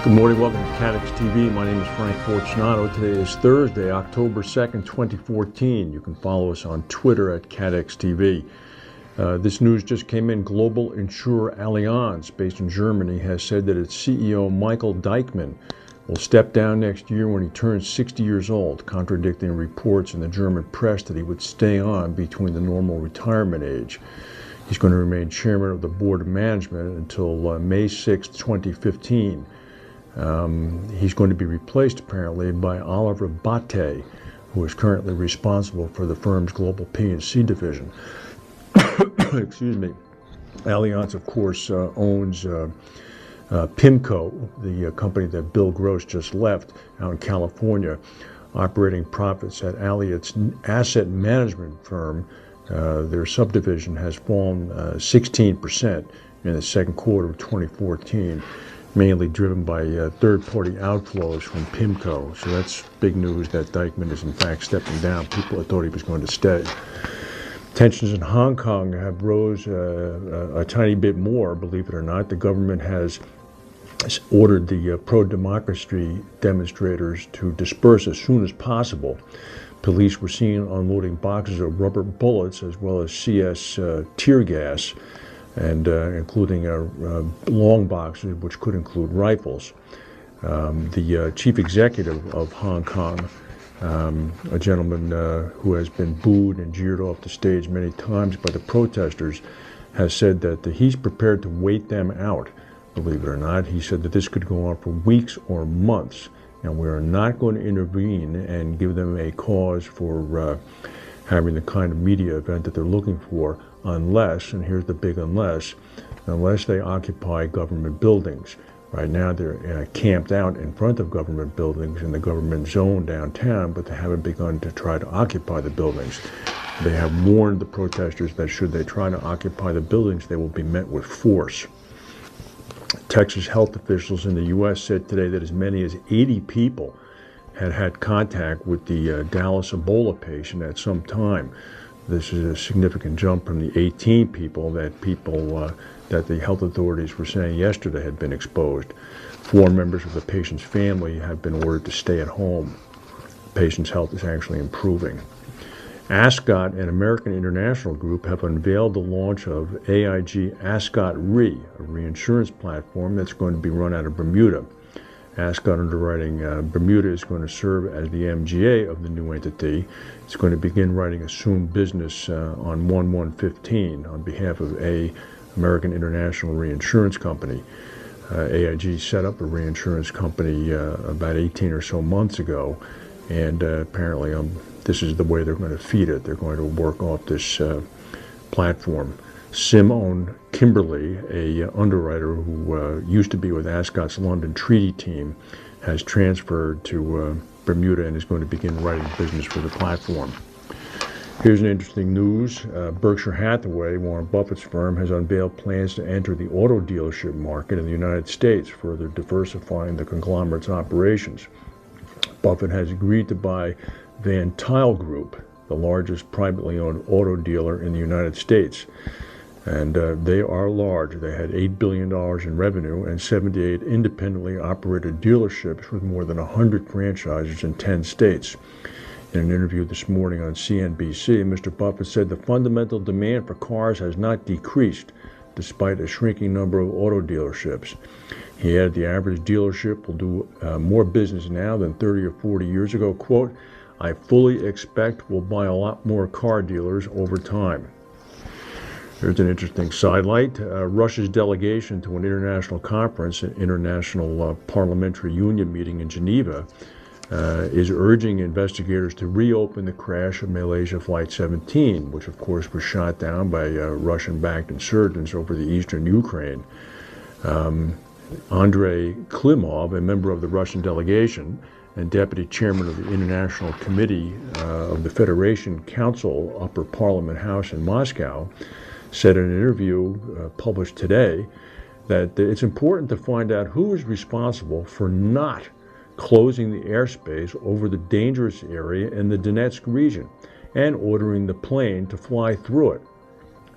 Good morning, welcome to Catex TV. My name is Frank Fortunato. Today is Thursday, October 2nd, 2014. You can follow us on Twitter at Catex TV. This news just came in. Global insurer Allianz, based in Germany, has said that its CEO, Michael Deichmann, will step down next year when he turns 60 years old, contradicting reports in the German press that he would stay on between the normal retirement age. He's going to remain chairman of the board of management until May 6, 2015. He's going to be replaced, apparently, by Oliver Bate, who is currently responsible for the firm's global P&C division. Excuse me. Allianz, of course, owns PIMCO, the company that Bill Gross just left out in California. Operating profits at Allianz's asset management firm, their subdivision, has fallen 16% in the second quarter of 2014. Mainly driven by third-party outflows from PIMCO. So that's big news that Deichmann is in fact stepping down. People had thought he was going to stay. Tensions in Hong Kong have rose a tiny bit more, believe it or not. The government has ordered the pro-democracy demonstrators to disperse as soon as possible. Police were seen unloading boxes of rubber bullets as well as CS tear gas, and including long boxes, which could include rifles. The chief executive of Hong Kong, a gentleman who has been booed and jeered off the stage many times by the protesters, has said that he's prepared to wait them out, believe it or not. He said that this could go on for weeks or months, and we are not going to intervene and give them a cause for having the kind of media event that they're looking for, unless, and here's the big unless they occupy government buildings. Right now they're camped out in front of government buildings in the government zone downtown, but they haven't begun to try to occupy the buildings. They have warned the protesters that should they try to occupy the buildings, they will be met with force. Texas health officials in the U.S. said today that as many as 80 people had contact with the Dallas Ebola patient at some time. This is a significant jump from the 18 people that the health authorities were saying yesterday had been exposed. 4 members of the patient's family have been ordered to stay at home. The patient's health is actually improving. Ascot and American International Group have unveiled the launch of AIG Ascot Re, a reinsurance platform that's going to be run out of Bermuda. Ascot Underwriting Bermuda is going to serve as the MGA of the new entity. It's going to begin writing assumed business on 1/1/15 on behalf of American International Reinsurance Company. AIG set up a reinsurance company about 18 or so months ago, and apparently this is the way they're going to feed it. They're going to work off this platform. Simone Kimberly, a underwriter who used to be with Ascot's London Treaty team, has transferred to Bermuda and is going to begin writing business for the platform. Here's an interesting news. Berkshire Hathaway, Warren Buffett's firm, has unveiled plans to enter the auto dealership market in the United States, further diversifying the conglomerate's operations. Buffett has agreed to buy Van Tuyl Group, the largest privately owned auto dealer in the United States. And they are large. They had $8 billion in revenue and 78 independently operated dealerships with more than 100 franchises in 10 states. In an interview this morning on CNBC, Mr. Buffett said the fundamental demand for cars has not decreased despite a shrinking number of auto dealerships. He added the average dealership will do more business now than 30 or 40 years ago. Quote, "I fully expect we'll buy a lot more car dealers over time." There's an interesting sidelight. Russia's delegation to an international conference, an international parliamentary union meeting in Geneva, is urging investigators to reopen the crash of Malaysia Flight 17, which of course was shot down by Russian-backed insurgents over the eastern Ukraine. Andrei Klimov, a member of the Russian delegation and deputy chairman of the International Committee of the Federation Council Upper Parliament House in Moscow, said in an interview published today that it's important to find out who is responsible for not closing the airspace over the dangerous area in the Donetsk region and ordering the plane to fly through it.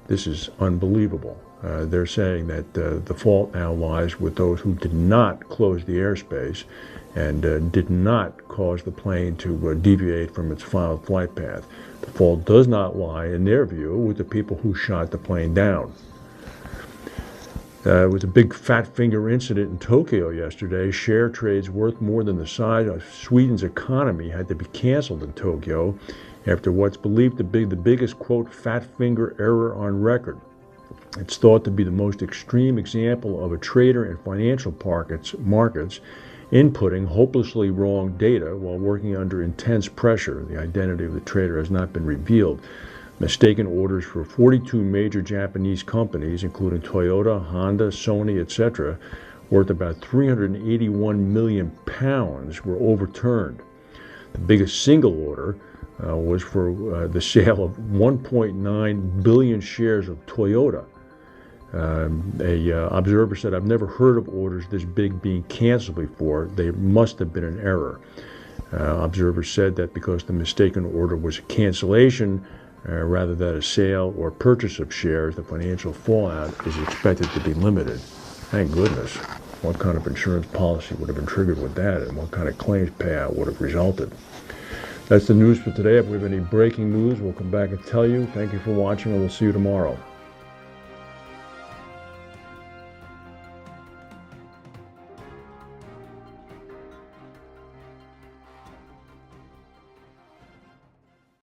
This is unbelievable. They're saying that the fault now lies with those who did not close the airspace and did not cause the plane to deviate from its final flight path. The fault does not lie, in their view, with the people who shot the plane down. It was a big Fatfinger incident in Tokyo yesterday. Share trades worth more than the size of Sweden's economy had to be canceled in Tokyo after what's believed to be the biggest, quote, Fatfinger error on record. It's thought to be the most extreme example of a trader in financial markets inputting hopelessly wrong data while working under intense pressure. The identity of the trader has not been revealed. Mistaken orders for 42 major Japanese companies, including Toyota, Honda, Sony, etc., worth about 381 million pounds, were overturned. The biggest single order was for the sale of 1.9 billion shares of Toyota. A observer said, "I've never heard of orders this big being canceled before. They must have been an error." Observers said that because the mistaken order was a cancellation rather than a sale or purchase of shares, the financial fallout is expected to be limited. Thank goodness. What kind of insurance policy would have been triggered with that, and what kind of claims payout would have resulted? That's the news for today. If we have any breaking news, we'll come back and tell you. Thank you for watching, and we'll see you tomorrow.